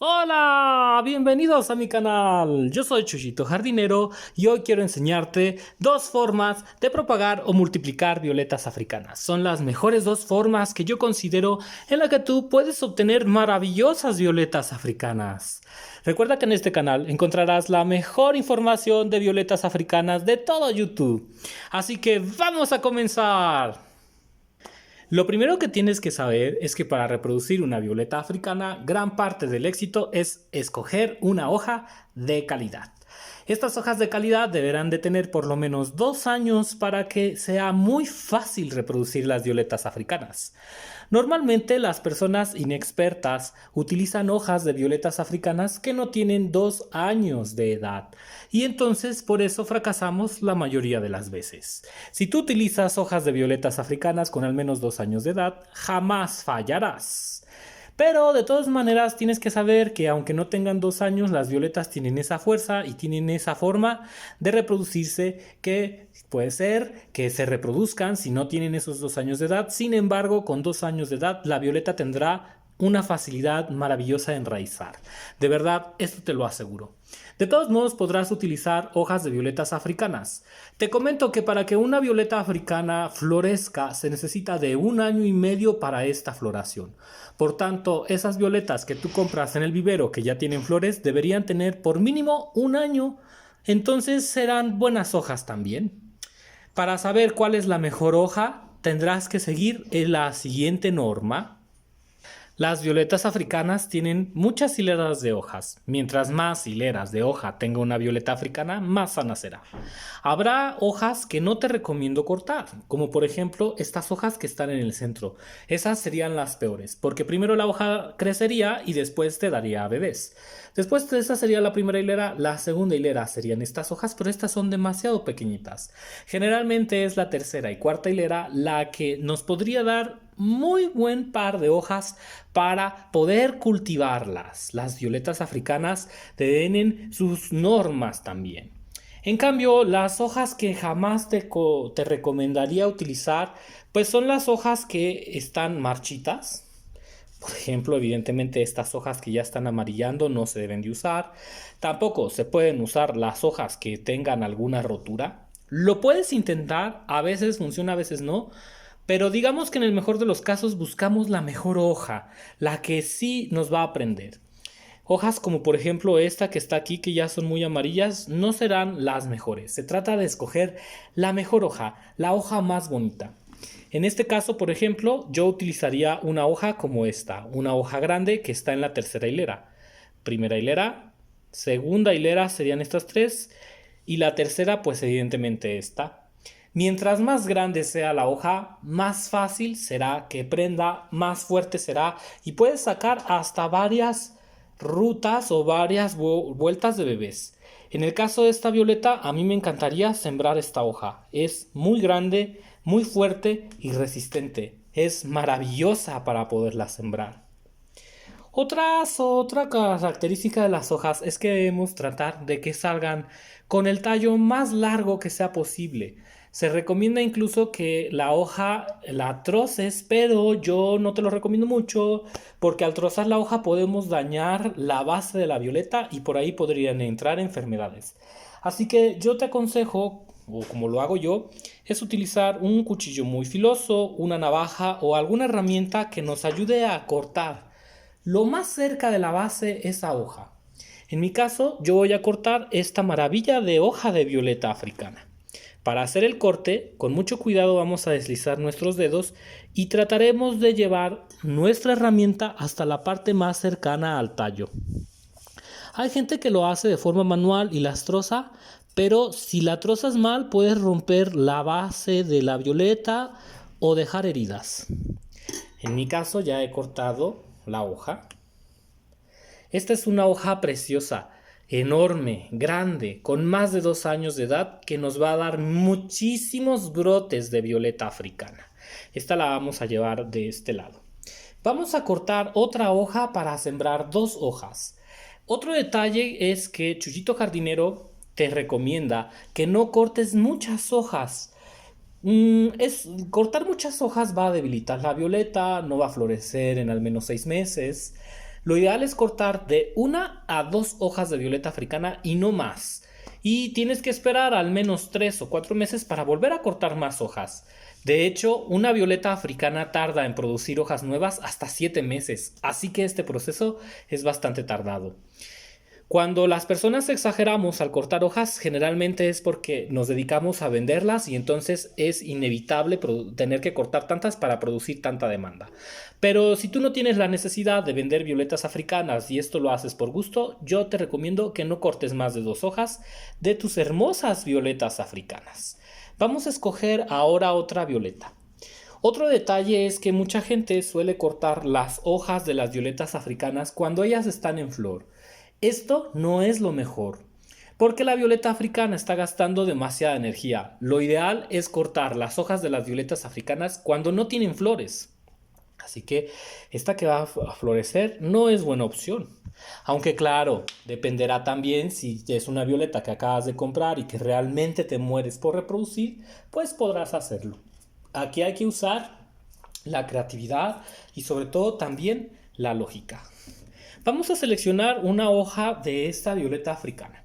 Hola, bienvenidos a mi canal. Yo soy Chuyito Jardinero y hoy quiero enseñarte dos formas de propagar o multiplicar violetas africanas. Son las mejores dos formas que yo considero en las que tú puedes obtener maravillosas violetas africanas. Recuerda que en este canal encontrarás la mejor información de violetas africanas de todo YouTube. Así que vamos a comenzar. Lo primero que tienes que saber es que para reproducir una violeta africana, gran parte del éxito es escoger una hoja de calidad. Estas hojas de calidad deberán de tener por lo menos 2 años para que sea muy fácil reproducir las violetas africanas. Normalmente las personas inexpertas utilizan hojas de violetas africanas que no tienen 2 años de edad y entonces por eso fracasamos la mayoría de las veces. Si tú utilizas hojas de violetas africanas con al menos 2 años de edad, jamás fallarás. Pero de todas maneras tienes que saber que aunque no tengan 2 años, las violetas tienen esa fuerza y tienen esa forma de reproducirse que puede ser que se reproduzcan si no tienen esos 2 años de edad. Sin embargo, con 2 años de edad, la violeta tendrá una facilidad maravillosa de enraizar. De verdad, esto te lo aseguro. De todos modos, podrás utilizar hojas de violetas africanas. Te comento que para que una violeta africana florezca se necesita de 1 año y medio para esta floración. Por tanto, esas violetas que tú compras en el vivero que ya tienen flores deberían tener por mínimo 1 año. Entonces serán buenas hojas también. Para saber cuál es la mejor hoja, tendrás que seguir la siguiente norma. Las violetas africanas tienen muchas hileras de hojas. Mientras más hileras de hoja tenga una violeta africana, más sana será. Habrá hojas que no te recomiendo cortar, como por ejemplo estas hojas que están en el centro. Esas serían las peores, porque primero la hoja crecería y después te daría bebés. Después de esa sería la primera hilera, la segunda hilera serían estas hojas, pero estas son demasiado pequeñitas. Generalmente es la tercera y cuarta hilera la que nos podría dar muy buen par de hojas para poder cultivarlas. Las violetas africanas tienen sus normas también. En cambio, las hojas que jamás te recomendaría utilizar, pues son las hojas que están marchitas. Por ejemplo, evidentemente estas hojas que ya están amarillando no se deben de usar. Tampoco se pueden usar las hojas que tengan alguna rotura. Lo puedes intentar, a veces funciona, a veces no. Pero digamos que en el mejor de los casos buscamos la mejor hoja, la que sí nos va a prender. Hojas como por ejemplo esta que está aquí, que ya son muy amarillas, no serán las mejores. Se trata de escoger la mejor hoja, la hoja más bonita. En este caso, por ejemplo, yo utilizaría una hoja como esta, una hoja grande que está en la tercera hilera. Primera hilera, segunda hilera serían estas tres y la tercera pues evidentemente esta. Mientras más grande sea la hoja, más fácil será que prenda, más fuerte será y puedes sacar hasta varias rutas o varias vueltas de bebés. En el caso de esta violeta, a mí me encantaría sembrar esta hoja. Es muy grande, muy fuerte y resistente. Es maravillosa para poderla sembrar. Otra característica de las hojas es que debemos tratar de que salgan con el tallo más largo que sea posible. Se recomienda incluso que la hoja la troces, pero yo no te lo recomiendo mucho porque al trozar la hoja podemos dañar la base de la violeta y por ahí podrían entrar enfermedades. Así que yo te aconsejo, o como lo hago yo, es utilizar un cuchillo muy filoso, una navaja o alguna herramienta que nos ayude a cortar lo más cerca de la base esa hoja. En mi caso, yo voy a cortar esta maravilla de hoja de violeta africana. Para hacer el corte, con mucho cuidado vamos a deslizar nuestros dedos y trataremos de llevar nuestra herramienta hasta la parte más cercana al tallo. Hay gente que lo hace de forma manual y las troza, pero si la trozas mal puedes romper la base de la violeta o dejar heridas. En mi caso ya he cortado la hoja. Esta es una hoja preciosa, enorme, grande, con más de 2 años de edad que nos va a dar muchísimos brotes de violeta africana. Esta la vamos a llevar de este lado. Vamos a cortar otra hoja para sembrar 2 hojas. Otro detalle es que Chuyito Jardinero te recomienda que no cortes muchas hojas. Cortar muchas hojas va a debilitar la violeta, no va a florecer en al menos 6 meses. Lo ideal es cortar de 1 a 2 hojas de violeta africana y no más. Y tienes que esperar al menos 3 o 4 meses para volver a cortar más hojas. De hecho, una violeta africana tarda en producir hojas nuevas hasta 7 meses, así que este proceso es bastante tardado. Cuando las personas exageramos al cortar hojas, generalmente es porque nos dedicamos a venderlas y entonces es inevitable tener que cortar tantas para producir tanta demanda. Pero si tú no tienes la necesidad de vender violetas africanas y esto lo haces por gusto, yo te recomiendo que no cortes más de 2 hojas de tus hermosas violetas africanas. Vamos a escoger ahora otra violeta. Otro detalle es que mucha gente suele cortar las hojas de las violetas africanas cuando ellas están en flor. Esto no es lo mejor, porque la violeta africana está gastando demasiada energía. Lo ideal es cortar las hojas de las violetas africanas cuando no tienen flores. Así que esta que va a florecer no es buena opción. Aunque claro, dependerá también si es una violeta que acabas de comprar y que realmente te mueres por reproducir, pues podrás hacerlo. Aquí hay que usar la creatividad y sobre todo también la lógica. Vamos a seleccionar una hoja de esta violeta africana.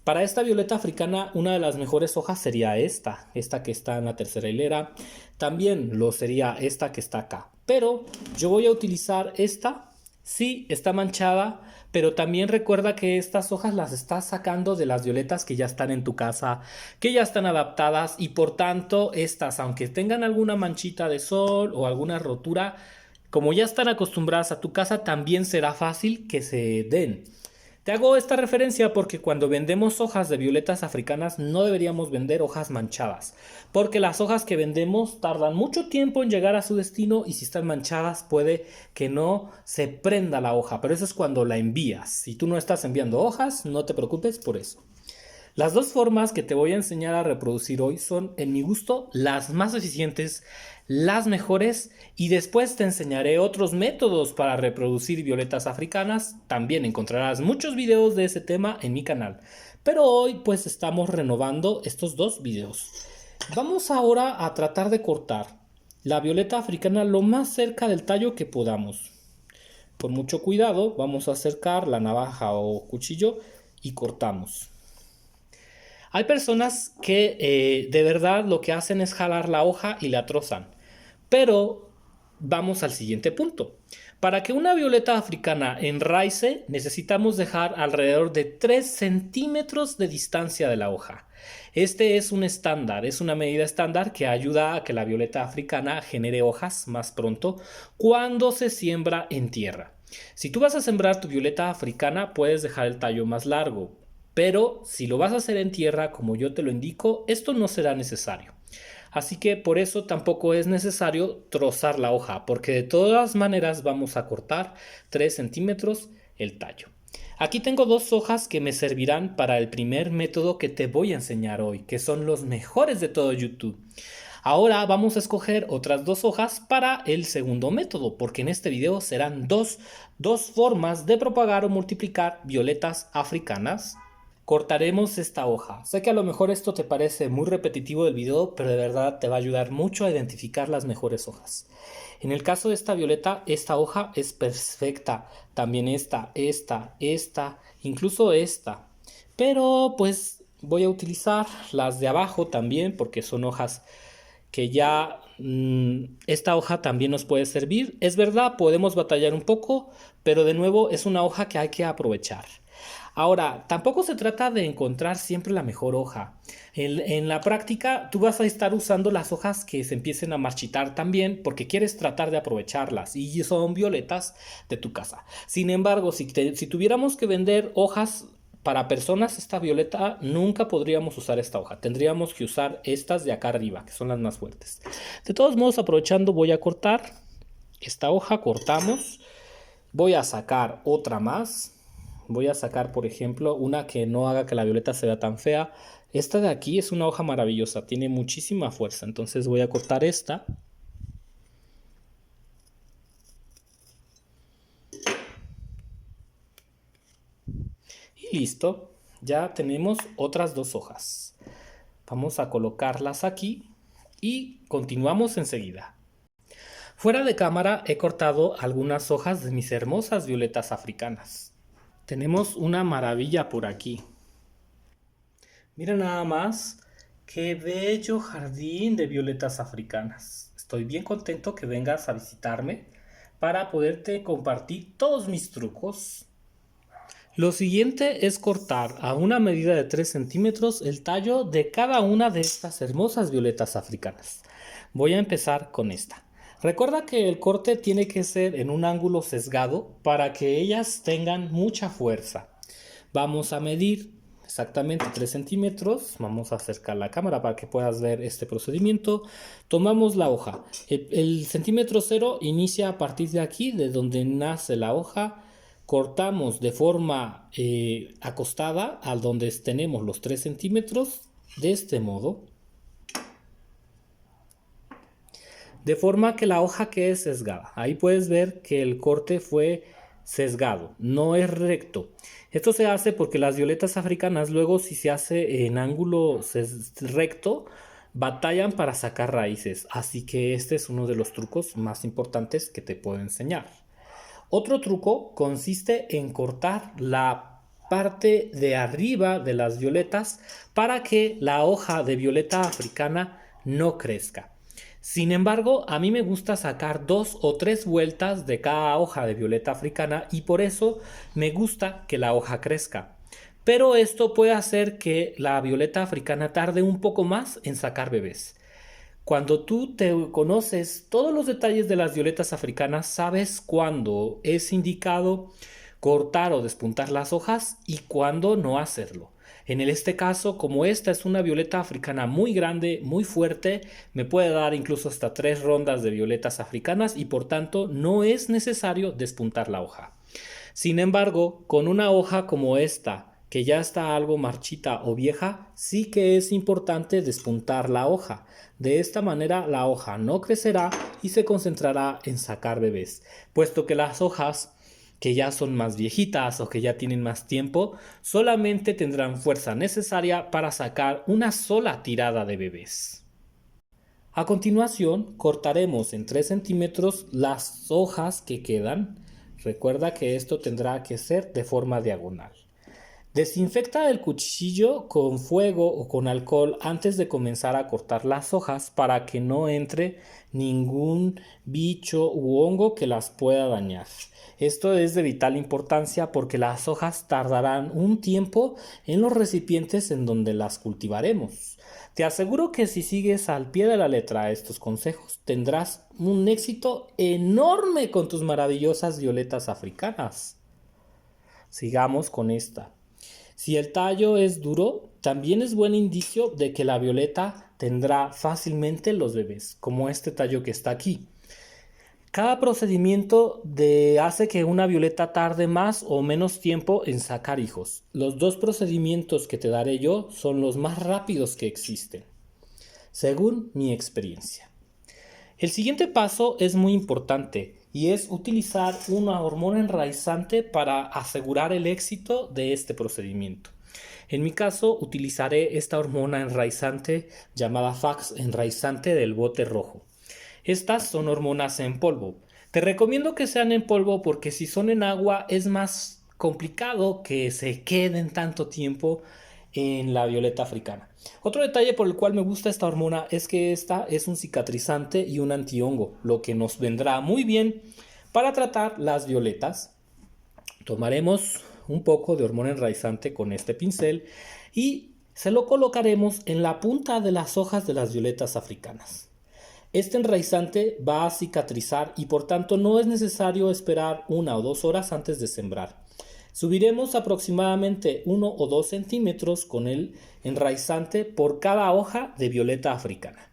Para esta violeta africana, una de las mejores hojas sería esta que está en la tercera hilera. También lo sería esta que está acá. Pero yo voy a utilizar esta. Sí, está manchada, pero también recuerda que estas hojas las estás sacando de las violetas que ya están en tu casa, que ya están adaptadas y por tanto estas, aunque tengan alguna manchita de sol o alguna rotura, como ya están acostumbradas a tu casa, también será fácil que se den. Te hago esta referencia porque cuando vendemos hojas de violetas africanas no deberíamos vender hojas manchadas, porque las hojas que vendemos tardan mucho tiempo en llegar a su destino y si están manchadas puede que no se prenda la hoja, pero eso es cuando la envías. Si tú no estás enviando hojas, no te preocupes por eso. Las 2 formas que te voy a enseñar a reproducir hoy son, en mi gusto, las más eficientes, las mejores y después te enseñaré otros métodos para reproducir violetas africanas. También encontrarás muchos videos de ese tema en mi canal. Pero hoy pues estamos renovando estos 2 videos. Vamos ahora a tratar de cortar la violeta africana lo más cerca del tallo que podamos. Con mucho cuidado vamos a acercar la navaja o cuchillo y cortamos. Hay personas que de verdad lo que hacen es jalar la hoja y la trozan. Pero vamos al siguiente punto. Para que una violeta africana enraice, necesitamos dejar alrededor de 3 centímetros de distancia de la hoja. Este es un estándar, es una medida estándar que ayuda a que la violeta africana genere hojas más pronto cuando se siembra en tierra. Si tú vas a sembrar tu violeta africana, puedes dejar el tallo más largo. Pero si lo vas a hacer en tierra, como yo te lo indico, esto no será necesario. Así que por eso tampoco es necesario trozar la hoja, porque de todas maneras vamos a cortar 3 centímetros el tallo. Aquí tengo 2 hojas que me servirán para el primer método que te voy a enseñar hoy, que son los mejores de todo YouTube. Ahora vamos a escoger otras 2 hojas para el segundo método, porque en este video serán dos formas de propagar o multiplicar violetas africanas. Cortaremos esta hoja. Sé que a lo mejor esto te parece muy repetitivo del video, pero de verdad te va a ayudar mucho a identificar las mejores hojas. En el caso de esta violeta, esta hoja es perfecta. También esta, incluso esta. Pero pues voy a utilizar las de abajo también porque son hojas que ya esta hoja también nos puede servir. Es verdad, podemos batallar un poco, pero de nuevo es una hoja que hay que aprovechar. Ahora, tampoco se trata de encontrar siempre la mejor hoja. En la práctica, tú vas a estar usando las hojas que se empiecen a marchitar también porque quieres tratar de aprovecharlas y son violetas de tu casa. Sin embargo, si tuviéramos que vender hojas para personas, esta violeta, nunca podríamos usar esta hoja. Tendríamos que usar estas de acá arriba, que son las más fuertes. De todos modos, aprovechando, voy a cortar esta hoja, cortamos. Voy a sacar otra más. Voy a sacar, por ejemplo, una que no haga que la violeta se vea tan fea. Esta de aquí es una hoja maravillosa, tiene muchísima fuerza. Entonces voy a cortar esta. Y listo, ya tenemos otras 2 hojas. Vamos a colocarlas aquí y continuamos enseguida. Fuera de cámara he cortado algunas hojas de mis hermosas violetas africanas. Tenemos una maravilla por aquí. Mira nada más qué bello jardín de violetas africanas. Estoy bien contento que vengas a visitarme para poderte compartir todos mis trucos. Lo siguiente es cortar a una medida de 3 centímetros el tallo de cada una de estas hermosas violetas africanas. Voy a empezar con esta. Recuerda que el corte tiene que ser en un ángulo sesgado para que ellas tengan mucha fuerza. Vamos a medir exactamente 3 centímetros. Vamos a acercar la cámara para que puedas ver este procedimiento. Tomamos la hoja. El centímetro cero inicia a partir de aquí, de donde nace la hoja. Cortamos de forma acostada al donde tenemos los 3 centímetros, de este modo. De forma que la hoja quede sesgada. Ahí puedes ver que el corte fue sesgado, no es recto. Esto se hace porque las violetas africanas luego, si se hace en ángulo recto, batallan para sacar raíces. Así que este es uno de los trucos más importantes que te puedo enseñar. Otro truco consiste en cortar la parte de arriba de las violetas para que la hoja de violeta africana no crezca. Sin embargo, a mí me gusta sacar 2 o 3 vueltas de cada hoja de violeta africana y por eso me gusta que la hoja crezca. Pero esto puede hacer que la violeta africana tarde un poco más en sacar bebés. Cuando tú te conoces todos los detalles de las violetas africanas, sabes cuándo es indicado cortar o despuntar las hojas y cuándo no hacerlo. En este caso, como esta es una violeta africana muy grande, muy fuerte, me puede dar incluso hasta 3 rondas de violetas africanas y por tanto no es necesario despuntar la hoja. Sin embargo, con una hoja como esta, que ya está algo marchita o vieja, sí que es importante despuntar la hoja. De esta manera la hoja no crecerá y se concentrará en sacar bebés, puesto que las hojas que ya son más viejitas o que ya tienen más tiempo, solamente tendrán fuerza necesaria para sacar una sola tirada de bebés. A continuación, cortaremos en 3 centímetros las hojas que quedan. Recuerda que esto tendrá que ser de forma diagonal. Desinfecta el cuchillo con fuego o con alcohol antes de comenzar a cortar las hojas para que no entre ningún bicho u hongo que las pueda dañar. Esto es de vital importancia porque las hojas tardarán un tiempo en los recipientes en donde las cultivaremos. Te aseguro que si sigues al pie de la letra estos consejos, tendrás un éxito enorme con tus maravillosas violetas africanas. Sigamos con esta. Si el tallo es duro, también es buen indicio de que la violeta tendrá fácilmente los bebés, como este tallo que está aquí. Cada procedimiento hace que una violeta tarde más o menos tiempo en sacar hijos. Los 2 procedimientos que te daré yo son los más rápidos que existen, según mi experiencia. El siguiente paso es muy importante y es utilizar una hormona enraizante para asegurar el éxito de este procedimiento. En mi caso utilizaré esta hormona enraizante llamada Fax enraizante del bote rojo. Estas son hormonas en polvo. Te recomiendo que sean en polvo porque si son en agua es más complicado que se queden tanto tiempo en la violeta africana. Otro detalle por el cual me gusta esta hormona es que esta es un cicatrizante y un antihongo, lo que nos vendrá muy bien para tratar las violetas. Tomaremos un poco de hormona enraizante con este pincel y se lo colocaremos en la punta de las hojas de las violetas africanas. Este enraizante va a cicatrizar y por tanto no es necesario esperar 1 o 2 horas antes de sembrar. Subiremos aproximadamente 1 o 2 centímetros con el enraizante por cada hoja de violeta africana.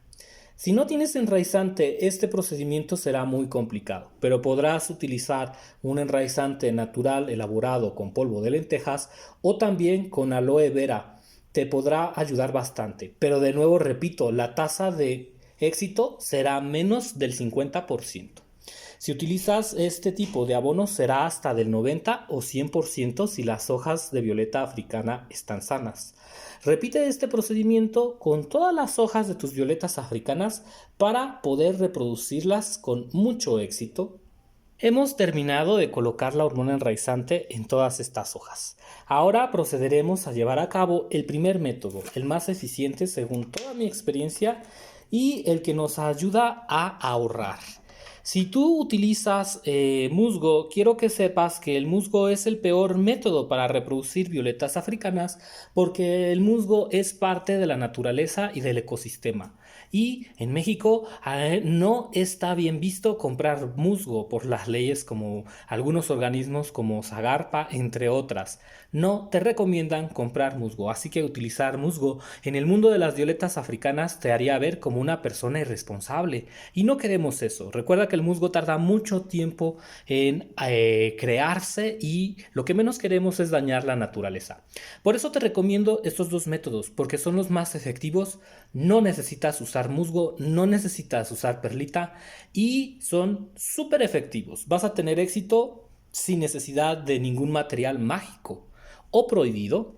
Si no tienes enraizante, este procedimiento será muy complicado, pero podrás utilizar un enraizante natural elaborado con polvo de lentejas o también con aloe vera. Te podrá ayudar bastante, pero de nuevo repito, la tasa de éxito será menos del 50%. Si utilizas este tipo de abono será hasta del 90 o 100% si las hojas de violeta africana están sanas. Repite este procedimiento con todas las hojas de tus violetas africanas para poder reproducirlas con mucho éxito. Hemos terminado de colocar la hormona enraizante en todas estas hojas. Ahora procederemos a llevar a cabo el primer método, el más eficiente según toda mi experiencia y el que nos ayuda a ahorrar. Si tú utilizas musgo, quiero que sepas que el musgo es el peor método para reproducir violetas africanas porque el musgo es parte de la naturaleza y del ecosistema. Y en México no está bien visto comprar musgo por las leyes como algunos organismos como Zagarpa, entre otras. No te recomiendan comprar musgo, así que utilizar musgo en el mundo de las violetas africanas te haría ver como una persona irresponsable. Y no queremos eso. Recuerda que el musgo tarda mucho tiempo en crearse y lo que menos queremos es dañar la naturaleza. Por eso te recomiendo estos dos métodos, porque son los más efectivos. No necesitas usar musgo, no necesitas usar perlita y son súper efectivos. Vas a tener éxito sin necesidad de ningún material mágico o prohibido.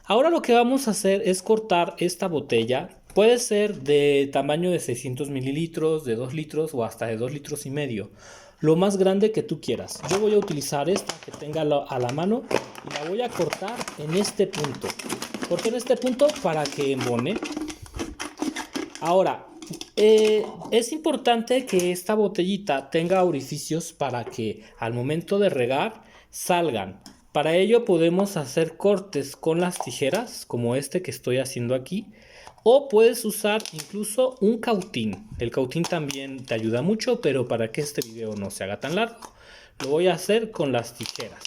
Ahora lo que vamos a hacer es cortar esta botella. Puede ser de tamaño de 600 mililitros, de 2 litros o hasta de 2 litros y medio. Lo más grande que tú quieras. Yo voy a utilizar esta que tenga a la mano y la voy a cortar en este punto. ¿Por qué en este punto? Para que embone. Ahora, es importante que esta botellita tenga orificios para que al momento de regar salgan. Para ello podemos hacer cortes con las tijeras, como este que estoy haciendo aquí. O puedes usar incluso un cautín. El cautín también te ayuda mucho, pero para que este video no se haga tan largo, lo voy a hacer con las tijeras.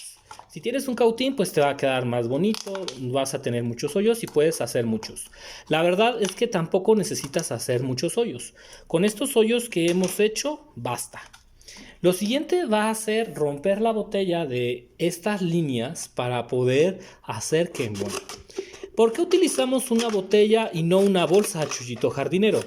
Si tienes un cautín, pues te va a quedar más bonito, vas a tener muchos hoyos y puedes hacer muchos. La verdad es que tampoco necesitas hacer muchos hoyos. Con estos hoyos que hemos hecho, basta. Lo siguiente va a ser romper la botella de estas líneas para poder hacer que embone. ¿Por qué utilizamos una botella y no una bolsa, Chuyito jardinero?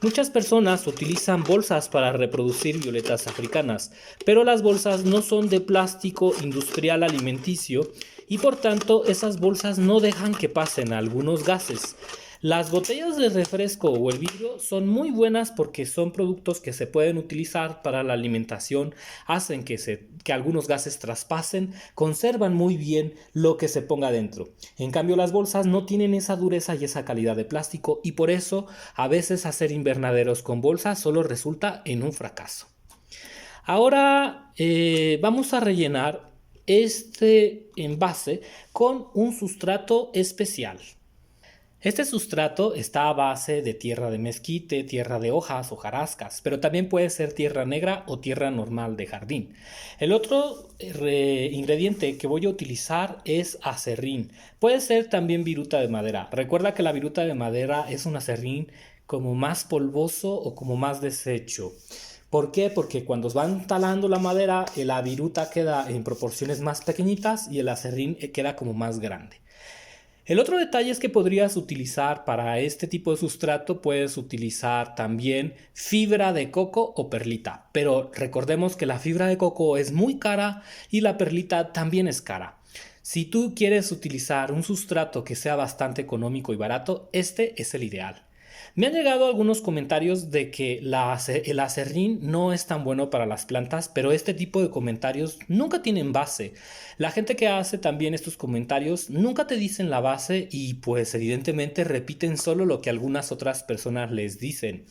Muchas personas utilizan bolsas para reproducir violetas africanas, pero las bolsas no son de plástico industrial alimenticio y por tanto esas bolsas no dejan que pasen algunos gases. Las botellas de refresco o el vidrio son muy buenas porque son productos que se pueden utilizar para la alimentación, hacen que algunos gases traspasen, conservan muy bien lo que se ponga dentro. En cambio, las bolsas no tienen esa dureza y esa calidad de plástico y por eso a veces hacer invernaderos con bolsas solo resulta en un fracaso. Ahora vamos a rellenar este envase con un sustrato especial. Este sustrato está a base de tierra de mezquite, tierra de hojas, hojarascas, pero también puede ser tierra negra o tierra normal de jardín. El otro ingrediente que voy a utilizar es acerrín. Puede ser también viruta de madera. Recuerda que la viruta de madera es un acerrín como más polvoso o como más deshecho. ¿Por qué? Porque cuando van talando la madera, la viruta queda en proporciones más pequeñitas y el acerrín queda como más grande. El otro detalle es que podrías utilizar para este tipo de sustrato, puedes utilizar también fibra de coco o perlita, pero recordemos que la fibra de coco es muy cara y la perlita también es cara. Si tú quieres utilizar un sustrato que sea bastante económico y barato, este es el ideal. Me han llegado algunos comentarios de que el acerrín no es tan bueno para las plantas, pero este tipo de comentarios nunca tienen base. La gente que hace también estos comentarios nunca te dicen la base y pues evidentemente repiten solo lo que algunas otras personas les dicen.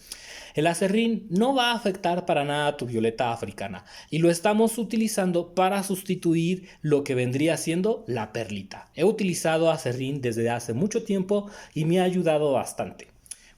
El acerrín no va a afectar para nada a tu violeta africana y lo estamos utilizando para sustituir lo que vendría siendo la perlita. He utilizado acerrín desde hace mucho tiempo y me ha ayudado bastante.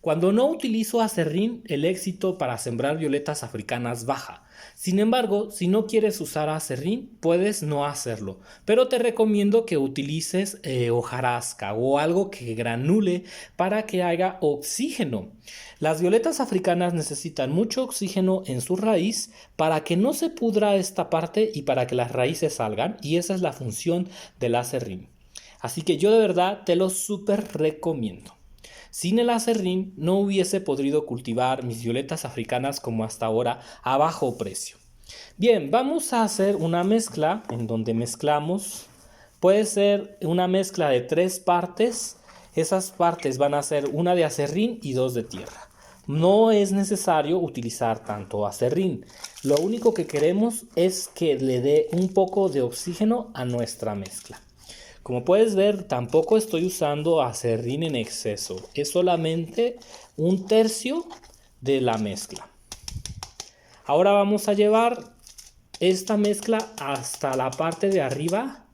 Cuando no utilizo acerrín, el éxito para sembrar violetas africanas baja. Sin embargo, si no quieres usar acerrín, puedes no hacerlo, pero te recomiendo que utilices hojarasca o algo que granule para que haga oxígeno. Las violetas africanas necesitan mucho oxígeno en su raíz para que no se pudra esta parte y para que las raíces salgan, y esa es la función del acerrín. Así que yo de verdad te lo súper recomiendo. Sin el acerrín no hubiese podido cultivar mis violetas africanas como hasta ahora a bajo precio. Bien, vamos a hacer una mezcla en donde mezclamos. Puede ser una mezcla de 3 partes. Esas partes van a ser una de aserrín y 2 de tierra. No es necesario utilizar tanto aserrín. Lo único que queremos es que le dé un poco de oxígeno a nuestra mezcla. Como puedes ver, tampoco estoy usando aserrín en exceso. Es solamente 1/3 de la mezcla. Ahora vamos a llevar esta mezcla hasta la parte de arriba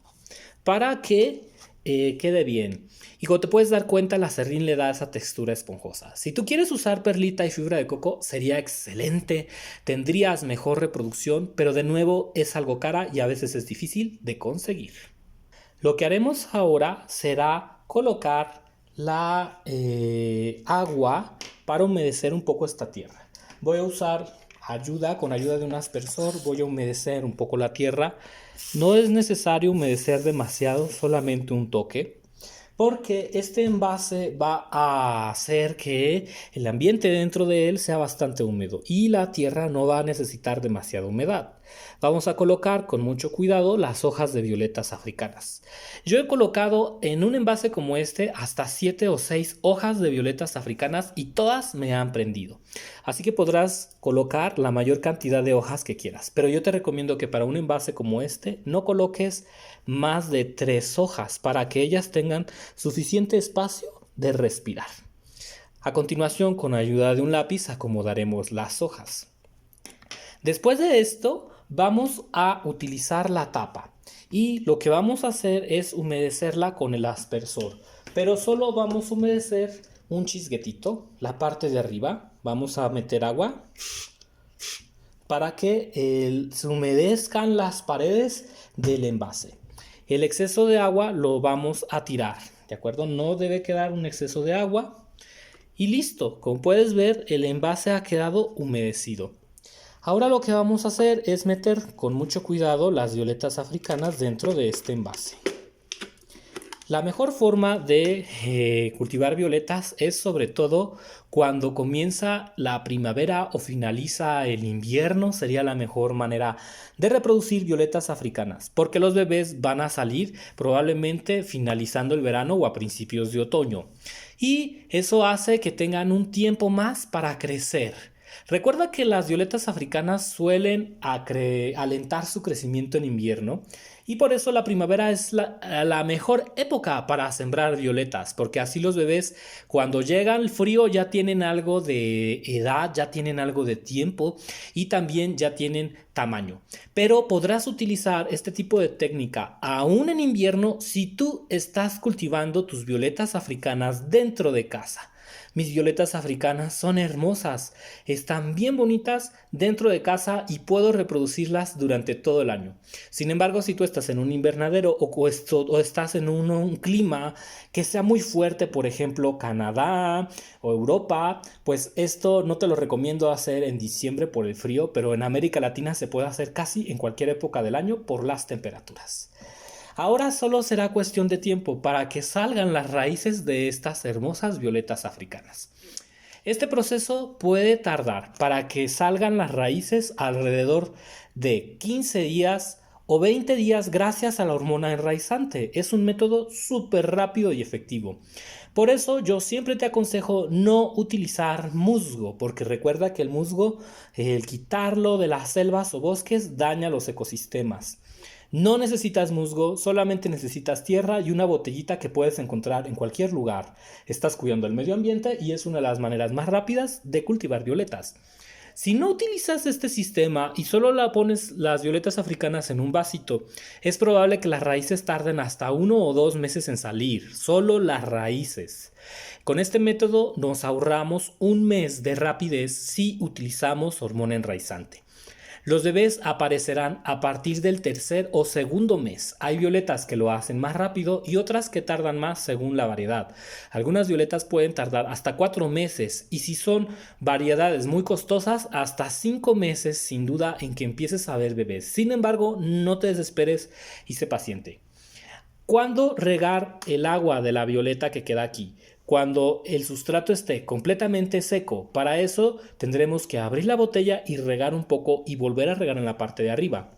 para que quede bien. Y como te puedes dar cuenta, el aserrín le da esa textura esponjosa. Si tú quieres usar perlita y fibra de coco, sería excelente. Tendrías mejor reproducción, pero de nuevo es algo cara y a veces es difícil de conseguir. Lo que haremos ahora será colocar la agua para humedecer un poco esta tierra. Voy a usar con ayuda de un aspersor, voy a humedecer un poco la tierra. No es necesario humedecer demasiado, solamente un toque, porque este envase va a hacer que el ambiente dentro de él sea bastante húmedo y la tierra no va a necesitar demasiada humedad. Vamos a colocar con mucho cuidado las hojas de violetas africanas. Yo he colocado en un envase como este hasta 7 o 6 hojas de violetas africanas y todas me han prendido. Así que podrás colocar la mayor cantidad de hojas que quieras, pero yo te recomiendo que para un envase como este no coloques más de 3 hojas para que ellas tengan suficiente espacio de respirar. A continuación, con ayuda de un lápiz, acomodaremos las hojas. Después de esto, vamos a utilizar la tapa y lo que vamos a hacer es humedecerla con el aspersor, pero solo vamos a humedecer un chisguetito, la parte de arriba. Vamos a meter agua para que se humedezcan las paredes del envase. El exceso de agua lo vamos a tirar, ¿de acuerdo? No debe quedar un exceso de agua. Y listo, como puedes ver, el envase ha quedado humedecido. Ahora lo que vamos a hacer es meter con mucho cuidado las violetas africanas dentro de este envase. La mejor forma de cultivar violetas es sobre todo cuando comienza la primavera o finaliza el invierno. Sería la mejor manera de reproducir violetas africanas, porque los bebés van a salir probablemente finalizando el verano o a principios de otoño. Y eso hace que tengan un tiempo más para crecer. Recuerda que las violetas africanas suelen alentar su crecimiento en invierno y por eso la primavera es la mejor época para sembrar violetas, porque así los bebés cuando llega el frío ya tienen algo de edad, ya tienen algo de tiempo y también ya tienen tamaño. Pero podrás utilizar este tipo de técnica aún en invierno si tú estás cultivando tus violetas africanas dentro de casa. Mis violetas africanas son hermosas, están bien bonitas dentro de casa y puedo reproducirlas durante todo el año. Sin embargo, si tú estás en un invernadero o estás en un clima que sea muy fuerte, por ejemplo Canadá o Europa, pues esto no te lo recomiendo hacer en diciembre por el frío, pero en América Latina se puede hacer casi en cualquier época del año por las temperaturas. Ahora solo será cuestión de tiempo para que salgan las raíces de estas hermosas violetas africanas. Este proceso puede tardar para que salgan las raíces alrededor de 15 días o 20 días gracias a la hormona enraizante. Es un método súper rápido y efectivo. Por eso yo siempre te aconsejo no utilizar musgo, porque recuerda que el musgo, el quitarlo de las selvas o bosques, daña los ecosistemas. No necesitas musgo, solamente necesitas tierra y una botellita que puedes encontrar en cualquier lugar. Estás cuidando el medio ambiente y es una de las maneras más rápidas de cultivar violetas. Si no utilizas este sistema y solo pones las violetas africanas en un vasito, es probable que las raíces tarden hasta 1 o 2 meses en salir, solo las raíces. Con este método nos ahorramos 1 mes de rapidez si utilizamos hormona enraizante. Los bebés aparecerán a partir del tercer o segundo mes. Hay violetas que lo hacen más rápido y otras que tardan más según la variedad. Algunas violetas pueden tardar hasta 4 meses y si son variedades muy costosas, hasta 5 meses sin duda en que empieces a ver bebés. Sin embargo, no te desesperes y sé paciente. ¿Cuándo regar el agua de la violeta que queda aquí? cuando el sustrato esté completamente seco. Para eso tendremos que abrir la botella y regar un poco y volver a regar en la parte de arriba.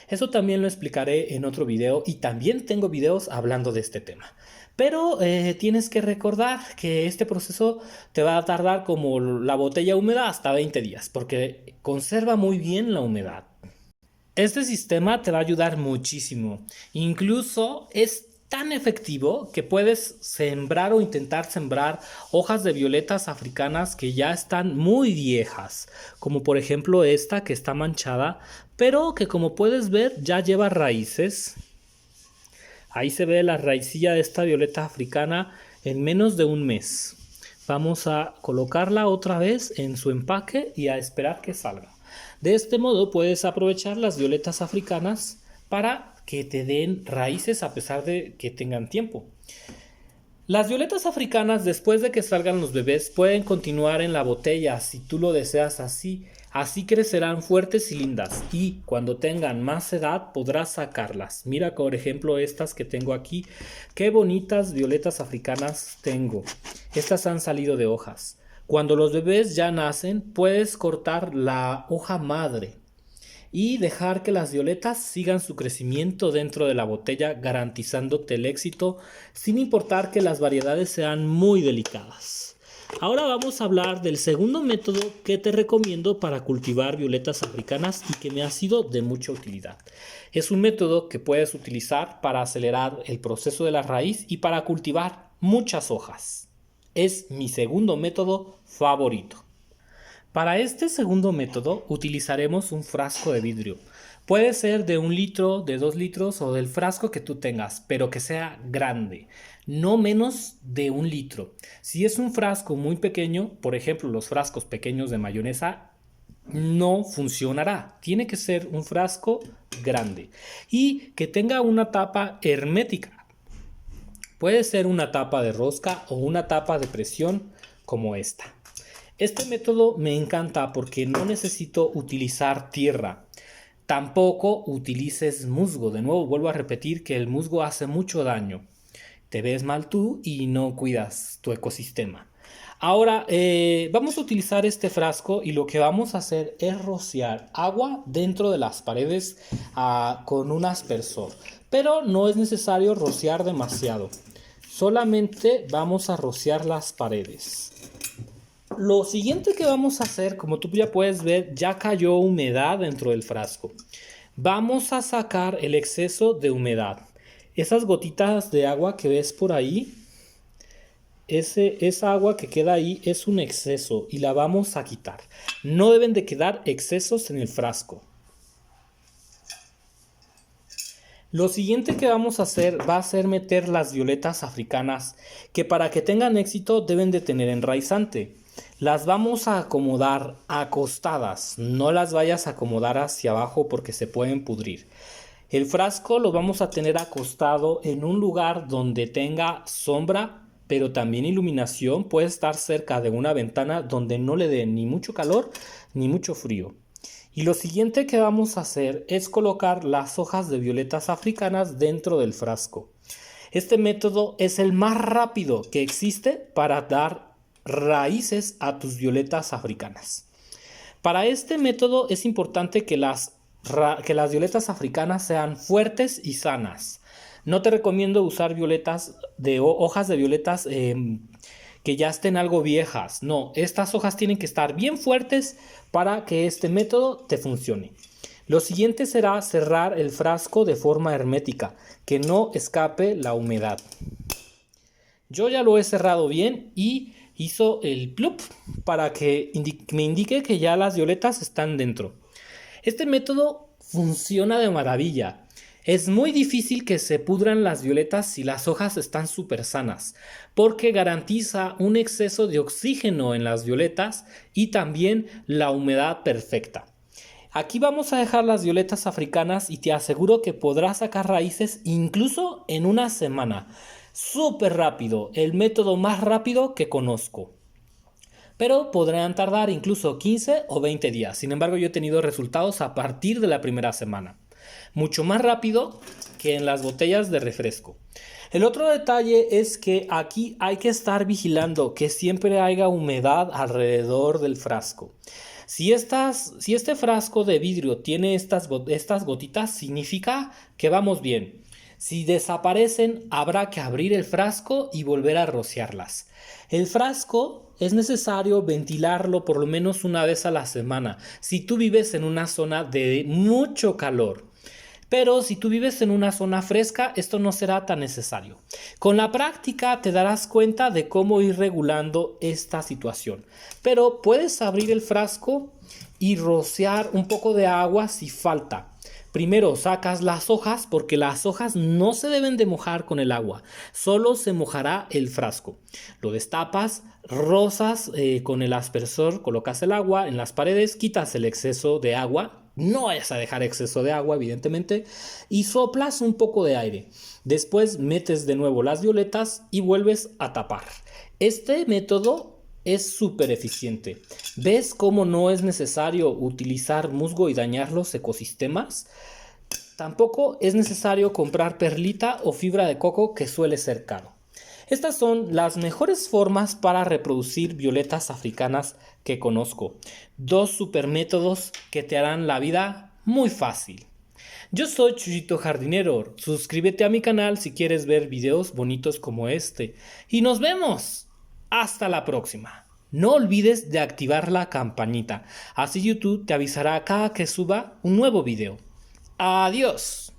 Eso también lo explicaré en otro video y también tengo videos hablando de este tema. Pero tienes que recordar que este proceso te va a tardar como la botella húmeda hasta 20 días porque conserva muy bien la humedad. Este sistema te va a ayudar muchísimo. Incluso es tan efectivo que puedes sembrar o intentar sembrar hojas de violetas africanas que ya están muy viejas, como por ejemplo esta que está manchada, pero que como puedes ver ya lleva raíces. Ahí se ve la raicilla de esta violeta africana en menos de un mes. Vamos a colocarla otra vez en su empaque y a esperar que salga. De este modo puedes aprovechar las violetas africanas para que te den raíces a pesar de que tengan tiempo. Las violetas africanas, después de que salgan los bebés, pueden continuar en la botella si tú lo deseas así. Así crecerán fuertes y lindas y cuando tengan más edad podrás sacarlas. Mira por ejemplo estas que tengo aquí. Qué bonitas violetas africanas tengo. Estas han salido de hojas. Cuando los bebés ya nacen puedes cortar la hoja madre y dejar que las violetas sigan su crecimiento dentro de la botella, garantizándote el éxito sin importar que las variedades sean muy delicadas. Ahora vamos a hablar del segundo método que te recomiendo para cultivar violetas africanas y que me ha sido de mucha utilidad. Es un método que puedes utilizar para acelerar el proceso de la raíz y para cultivar muchas hojas. Es mi segundo método favorito. Para este segundo método utilizaremos un frasco de vidrio. Puede ser de 1 litro, de 2 litros o del frasco que tú tengas, pero que sea grande, no menos de 1 litro. Si es un frasco muy pequeño, por ejemplo los frascos pequeños de mayonesa, no funcionará. Tiene que ser un frasco grande y que tenga una tapa hermética. Puede ser una tapa de rosca o una tapa de presión como esta. Este método me encanta porque no necesito utilizar tierra. Tampoco utilices musgo. De nuevo, vuelvo a repetir que el musgo hace mucho daño. Te ves mal tú y no cuidas tu ecosistema. Ahora vamos a utilizar este frasco y lo que vamos a hacer es rociar agua dentro de las paredes con un aspersor. Pero no es necesario rociar demasiado. Solamente vamos a rociar las paredes. Lo siguiente que vamos a hacer, como tú ya puedes ver, ya cayó humedad dentro del frasco. Vamos a sacar el exceso de humedad. Esas gotitas de agua que ves por ahí, esa agua que queda ahí es un exceso y la vamos a quitar. No deben de quedar excesos en el frasco. Lo siguiente que vamos a hacer va a ser meter las violetas africanas, que para que tengan éxito deben de tener enraizante. Las vamos a acomodar acostadas, no las vayas a acomodar hacia abajo porque se pueden pudrir. El frasco lo vamos a tener acostado en un lugar donde tenga sombra, pero también iluminación. Puede estar cerca de una ventana donde no le dé ni mucho calor ni mucho frío. Y lo siguiente que vamos a hacer es colocar las hojas de violetas africanas dentro del frasco. Este método es el más rápido que existe para dar raíces a tus violetas africanas. Para este método es importante que las violetas africanas sean fuertes y sanas. No te recomiendo usar hojas de violetas que ya estén algo viejas. No, estas hojas tienen que estar bien fuertes para que este método te funcione. Lo siguiente será cerrar el frasco de forma hermética, que no escape la humedad. Yo ya lo he cerrado bien y hizo el plup para que me indique que ya las violetas están dentro. Este método funciona de maravilla. Es muy difícil que se pudran las violetas si las hojas están súper sanas, porque garantiza un exceso de oxígeno en las violetas y también la humedad perfecta. Aquí vamos a dejar las violetas africanas y te aseguro que podrás sacar raíces incluso en una semana. Súper rápido, el método más rápido que conozco. Pero podrán tardar incluso 15 o 20 días. Sin embargo, yo he tenido resultados a partir de la primera semana. Mucho más rápido que en las botellas de refresco. El otro detalle es que aquí hay que estar vigilando que siempre haya humedad alrededor del frasco. Si este frasco de vidrio tiene estas gotitas, significa que vamos bien. Si desaparecen, habrá que abrir el frasco y volver a rociarlas. El frasco es necesario ventilarlo por lo menos una vez a la semana, si tú vives en una zona de mucho calor. Pero si tú vives en una zona fresca, esto no será tan necesario. Con la práctica te darás cuenta de cómo ir regulando esta situación. Pero puedes abrir el frasco y rociar un poco de agua si falta. Primero sacas las hojas porque las hojas no se deben de mojar con el agua, solo se mojará el frasco. Lo destapas, rozas con el aspersor, colocas el agua en las paredes, quitas el exceso de agua. No vayas a dejar exceso de agua, evidentemente, y soplas un poco de aire. Después metes de nuevo las violetas y vuelves a tapar. Este método es súper eficiente. ¿Ves cómo no es necesario utilizar musgo y dañar los ecosistemas? Tampoco es necesario comprar perlita o fibra de coco, que suele ser caro. Estas son las mejores formas para reproducir violetas africanas que conozco. 2 super métodos que te harán la vida muy fácil. Yo soy Chuyito Jardinero. Suscríbete a mi canal si quieres ver videos bonitos como este. Y nos vemos. Hasta la próxima. No olvides de activar la campanita. Así YouTube te avisará cada que suba un nuevo video. Adiós.